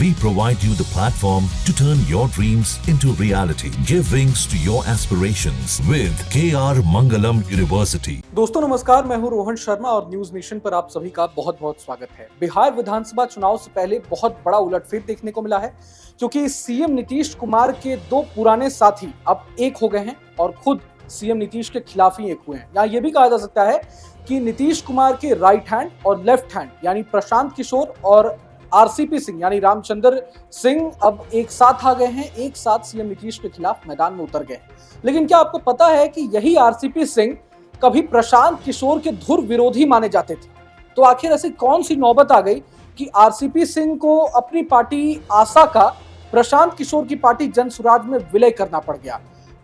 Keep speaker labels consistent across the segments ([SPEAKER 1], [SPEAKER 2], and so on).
[SPEAKER 1] We provide you the platform to turn your dreams into reality. Give wings to your aspirations with KR Mangalam University.
[SPEAKER 2] दोस्तों नमस्कार, मैं हूं रोहन शर्मा और news nation पर आप सभी का बहुत बहुत स्वागत है। बिहार विधानसभा चुनाव से पहले बहुत बड़ा उलटफेर देखने को मिला है, क्योंकि सीएम नीतीश कुमार के दो पुराने साथी अब एक हो गए हैं और खुद सीएम नीतीश के खिलाफ ही एक हुए हैं। या ये भी कहा जा सकता है कि नीतीश कुमार के राइट हैंड और लेफ्ट हैंड यानी प्रशांत किशोर और आरसीपी सिंह यानी रामचंद्र सिंह अब एक साथ आ गए हैं, एक साथ सीएम नीतीश के खिलाफ मैदान में उतर गए हैं। लेकिन क्या आपको पता है कि यही आरसीपी सिंह कभी प्रशांत किशोर के धुर विरोधी माने जाते थे? तो आखिर ऐसी कौन सी नौबत आ गई कि आरसीपी सिंह को अपनी पार्टी आशा का प्रशांत किशोर की पार्टी जनसुराज में विलय करना पड़ गया?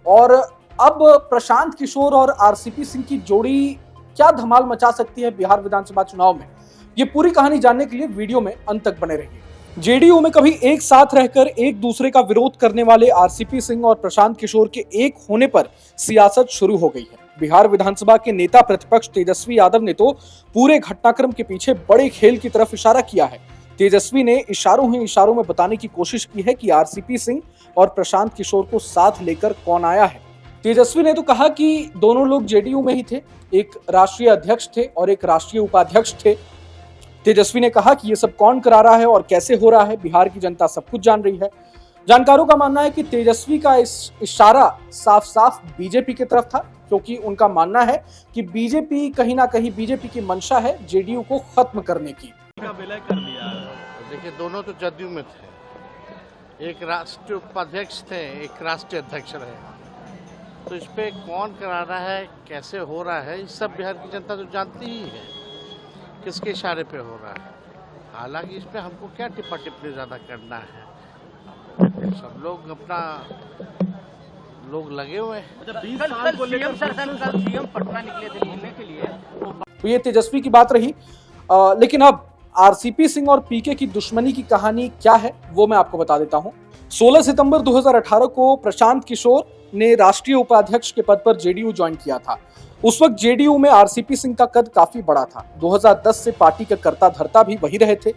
[SPEAKER 2] और अब प्रशांत किशोर और आरसीपी सिंह की जोड़ी क्या धमाल मचा सकती है बिहार विधानसभा चुनाव में? ये पूरी कहानी जानने के लिए वीडियो में अंत तक बने रहिए। जेडीयू में कभी एक साथ रहकर एक दूसरे का विरोध करने वाले आरसीपी सिंह और प्रशांत किशोर के एक होने पर सियासत शुरू हो गई है। बिहार विधानसभा के नेता प्रतिपक्ष तेजस्वी यादव ने तो पूरे घटनाक्रम के पीछे बड़े खेल की तरफ इशारा किया है। तेजस्वी ने इशारों ही इशारों में बताने की कोशिश की है कि आरसीपी सिंह और प्रशांत किशोर को साथ लेकर कौन आया है। तेजस्वी ने तो कहा कि दोनों लोग जेडीयू में ही थे, एक राष्ट्रीय अध्यक्ष थे और एक राष्ट्रीय उपाध्यक्ष थे। तेजस्वी ने कहा कि ये सब कौन करा रहा है और कैसे हो रहा है, बिहार की जनता सब कुछ जान रही है। जानकारों का मानना है कि तेजस्वी का इस इशारा साफ साफ बीजेपी की तरफ था, क्योंकि उनका मानना है कि बीजेपी कहीं ना कहीं बीजेपी की मंशा है जेडीयू को खत्म करने की।
[SPEAKER 3] विलय कर दिया। देखिए, दोनों तो जदयू में थे, एक राष्ट्रीय उपाध्यक्ष थे, एक राष्ट्रीय अध्यक्ष रहे। तो इस पे कौन करा रहा है, कैसे हो रहा है, इस सब बिहार की जनता तो जानती ही है किसके इशारे पे हो रहा है। हालांकि इस पे हमको क्या टिप्पा टिप्पणी ज़्यादा करना है, सब लोग अपना लोग लगे हुए हैं। सीएम पटना निकले थे घूमने के लिए।
[SPEAKER 2] तो ये तेजस्वी की बात रही। लेकिन अब आरसीपी सिंह और पीके की दुश्मनी की कहानी क्या है वो मैं आपको बता देता हूं। 16 सितंबर 2018 को प्रशांत किशोर ने राष्ट्रीय उपाध्यक्ष के पद पर जेडीयू ज्वाइन किया था। उस वक्त जेडीयू में आरसीपी सिंह का कद काफी बड़ा था। 2010 से पार्टी का कर्ता धर्ता भी वही रहे थे।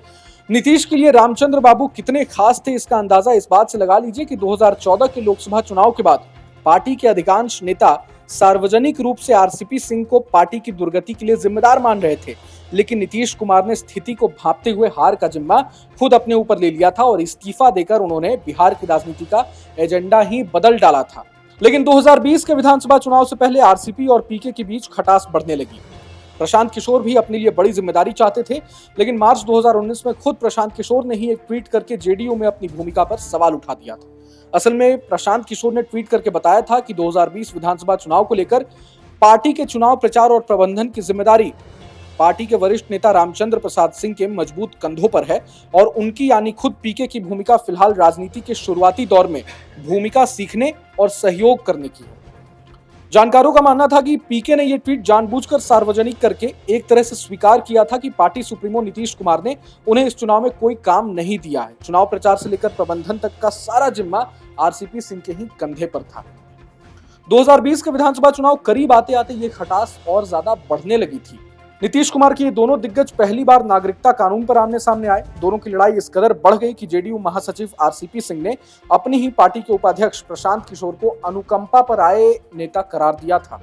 [SPEAKER 2] नीतीश के लिए रामचंद्र बाबू कितने खास थे इसका अंदाजा इस बात से लगा लीजिए कि 2014 के लोकसभा चुनाव के बाद पार्टी के अधिकांश नेता सार्वजनिक रूप से आरसीपी सिंह को पार्टी की दुर्गति के लिए जिम्मेदार मान रहे थे। लेकिन नीतीश कुमार ने स्थिति को भांपते हुए हार का जिम्मा खुद अपने ऊपर ले लिया था और इस्तीफा देकर उन्होंने बिहार की राजनीति का एजेंडा ही बदल डाला था। लेकिन 2020 के विधानसभा चुनाव से पहले आरसीपी और पीके के बीच खटास बढ़ने लगी। प्रशांत किशोर भी अपने लिए बड़ी जिम्मेदारी चाहते थे, लेकिन मार्च 2019 में खुद प्रशांत किशोर ने ही एक ट्वीट करके जेडीयू में अपनी भूमिका पर सवाल उठा दिया था। असल में प्रशांत किशोर ने ट्वीट करके बताया था कि 2020 विधानसभा चुनाव को लेकर पार्टी के चुनाव प्रचार और प्रबंधन की जिम्मेदारी पार्टी के वरिष्ठ नेता रामचंद्र प्रसाद सिंह के मजबूत कंधों पर है और उनकी यानी खुद पीके की भूमिका फिलहाल राजनीति के शुरुआती दौर में भूमिका सीखने और सहयोग करने की है। जानकारों का मानना था कि पीके ने यह ट्वीट जानबूझकर सार्वजनिक करके एक तरह से स्वीकार किया था कि पार्टी सुप्रीमो नीतीश कुमार ने उन्हें इस चुनाव में कोई काम नहीं दिया है। चुनाव प्रचार से लेकर प्रबंधन तक का सारा जिम्मा आरसीपी सिंह के ही कंधे पर था। 2020 के विधानसभा चुनाव करीब आते आते ये खटास और ज्यादा बढ़ने लगी थी। नीतीश कुमार के ये दोनों दिग्गज पहली बार नागरिकता कानून पर आमने सामने आए। दोनों की लड़ाई इस कदर बढ़ गई कि जेडीयू महासचिव आरसीपी सिंह ने अपनी ही पार्टी के उपाध्यक्ष प्रशांत किशोर को अनुकंपा पर आए नेता करार दिया था।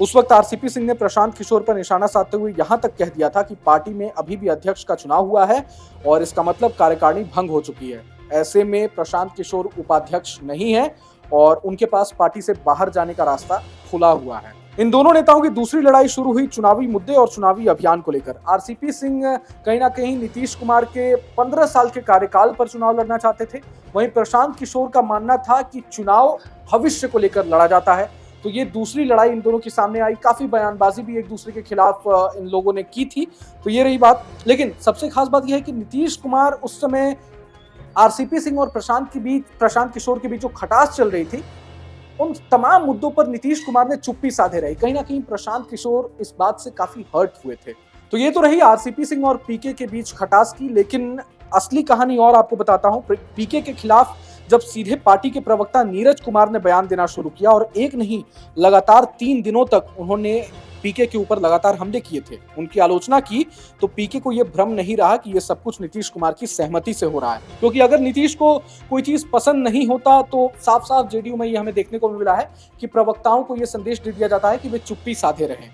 [SPEAKER 2] उस वक्त आरसीपी सिंह ने प्रशांत किशोर पर निशाना साधते हुए यहां तक कह दिया था कि पार्टी में अभी भी अध्यक्ष का चुनाव हुआ है और इसका मतलब कार्यकारिणी भंग हो चुकी है। ऐसे में प्रशांत किशोर उपाध्यक्ष नहीं है और उनके पास पार्टी से बाहर जाने का रास्ता खुला हुआ है। इन दोनों नेताओं की दूसरी लड़ाई शुरू हुई चुनावी मुद्दे और चुनावी अभियान को लेकर। आरसीपी सिंह कहीं ना कहीं नीतीश कुमार के 15 साल के कार्यकाल पर चुनाव लड़ना चाहते थे। वहीं प्रशांत किशोर का मानना था कि चुनाव भविष्य को लेकर लड़ा जाता है। तो ये दूसरी लड़ाई इन दोनों के सामने आई। काफी बयानबाजी भी एक दूसरे के खिलाफ इन लोगों ने की थी। तो ये रही बात। लेकिन सबसे खास बात यह है कि नीतीश कुमार उस समय आरसीपी सिंह और प्रशांत किशोर के बीच जो खटास चल रही थी, उन तमाम मुद्दों पर नीतीश कुमार ने चुप्पी साधे रही। कहीं ना कहीं प्रशांत किशोर इस बात से काफी हर्ट हुए थे। तो ये तो रही आरसीपी सिंह और पीके के बीच खटास की। लेकिन असली कहानी और आपको बताता हूं। पीके के खिलाफ जब सीधे पार्टी के प्रवक्ता नीरज कुमार ने बयान देना शुरू किया और एक नहीं लगातार 3 दिनों तक उन्होंने पीके के ऊपर लगातार हमले किए थे, उनकी आलोचना की, तो पीके को यह भ्रम नहीं रहा कि यह सब कुछ नीतीश कुमार की सहमति से हो रहा है। क्योंकि अगर नीतीश को कोई चीज पसंद नहीं होता तो साफ साफ जेडीयू में ये हमें देखने को मिला है कि प्रवक्ताओं को यह संदेश दे दिया जाता है कि वे चुप्पी साधे रहें।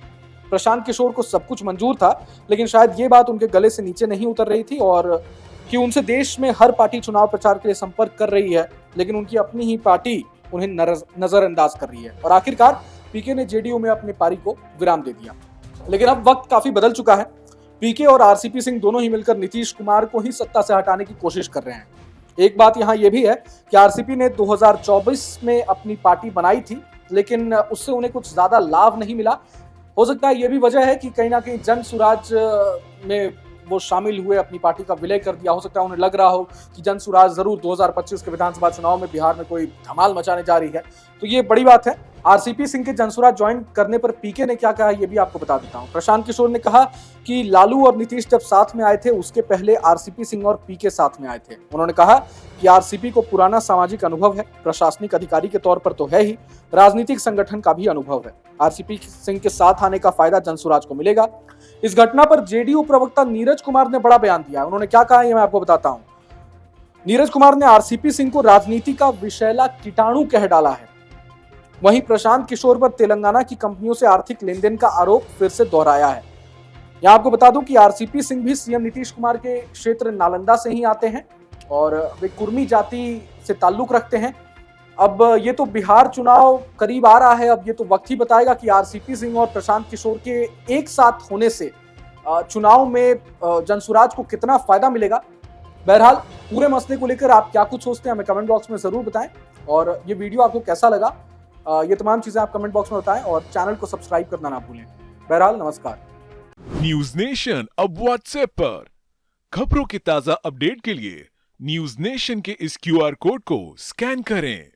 [SPEAKER 2] प्रशांत किशोर को सब कुछ मंजूर था, लेकिन शायद ये बात उनके गले से नीचे नहीं उतर रही थी, और कि उनसे देश में हर पार्टी चुनाव प्रचार के लिए संपर्क कर रही है, लेकिन उनकी अपनी ही पार्टी उन्हें नजरअंदाज कर रही है। और आखिरकार पीके ने जेडीयू में अपनी पारी को विराम दे दिया। लेकिन अब वक्त काफी बदल चुका है। पीके और आरसीपी सिंह दोनों ही मिलकर नीतीश कुमार को ही सत्ता से हटाने की कोशिश कर रहे हैं। एक बात यहां यह भी है कि आरसीपी ने 2024 में अपनी पार्टी बनाई थी, लेकिन उससे उन्हें कुछ ज्यादा लाभ नहीं मिला। हो सकता है यह भी वजह है कि कहीं ना कहीं जन सुराज में वो शामिल हुए, अपनी पार्टी का विलय कर दिया। हो सकता है उन्हें लग रहा हो कि जन सुराज जरूर 2025 के विधानसभा चुनाव में बिहार में कोई धमाल मचाने जा रही है, तो ये बड़ी बात है। आरसीपी सिंह के जनसुराज ज्वाइन करने पर पीके ने क्या कहा, यह भी आपको बता देता हूं। प्रशांत किशोर ने कहा कि लालू और नीतीश जब साथ में आए थे, उसके पहले आरसीपी सिंह और पीके साथ में आए थे। उन्होंने कहा कि आरसीपी को पुराना सामाजिक अनुभव है, प्रशासनिक अधिकारी के तौर पर तो है ही, राजनीतिक संगठन का भी अनुभव है। आरसीपी सिंह के साथ आने का फायदा जनसुराज को मिलेगा। इस घटना पर जेडीयू प्रवक्ता नीरज कुमार ने बड़ा बयान दिया। उन्होंने क्या कहा, यह मैं आपको बताता हूं। नीरज कुमार ने आरसीपी सिंह को राजनीति का विषैला कीटाणु कह डाला है। वहीं प्रशांत किशोर पर तेलंगाना की कंपनियों से आर्थिक लेन देन का आरोप फिर से दोहराया है। यहां आपको बता दूं कि आरसीपी सिंह भी सीएम नीतीश कुमार के क्षेत्र नालंदा से ही आते हैं और वे कुर्मी जाति से ताल्लुक रखते हैं। अब ये तो बिहार चुनाव करीब आ रहा है, अब ये तो वक्त ही बताएगा कि आरसीपी सिंह और प्रशांत किशोर के एक साथ होने से चुनाव में जनसुराज को कितना फायदा मिलेगा। बहरहाल पूरे मसले को लेकर आप क्या कुछ सोचते हैं हमें कमेंट बॉक्स में जरूर बताएं, और ये वीडियो आपको कैसा लगा ये तमाम चीजें आप कमेंट बॉक्स में बताएं, और चैनल को सब्सक्राइब करना ना भूलें। बहरहाल नमस्कार।
[SPEAKER 4] न्यूज नेशन अब व्हाट्सएप पर खबरों के ताजा अपडेट के लिए न्यूज नेशन के इस क्यूआर कोड को स्कैन करें।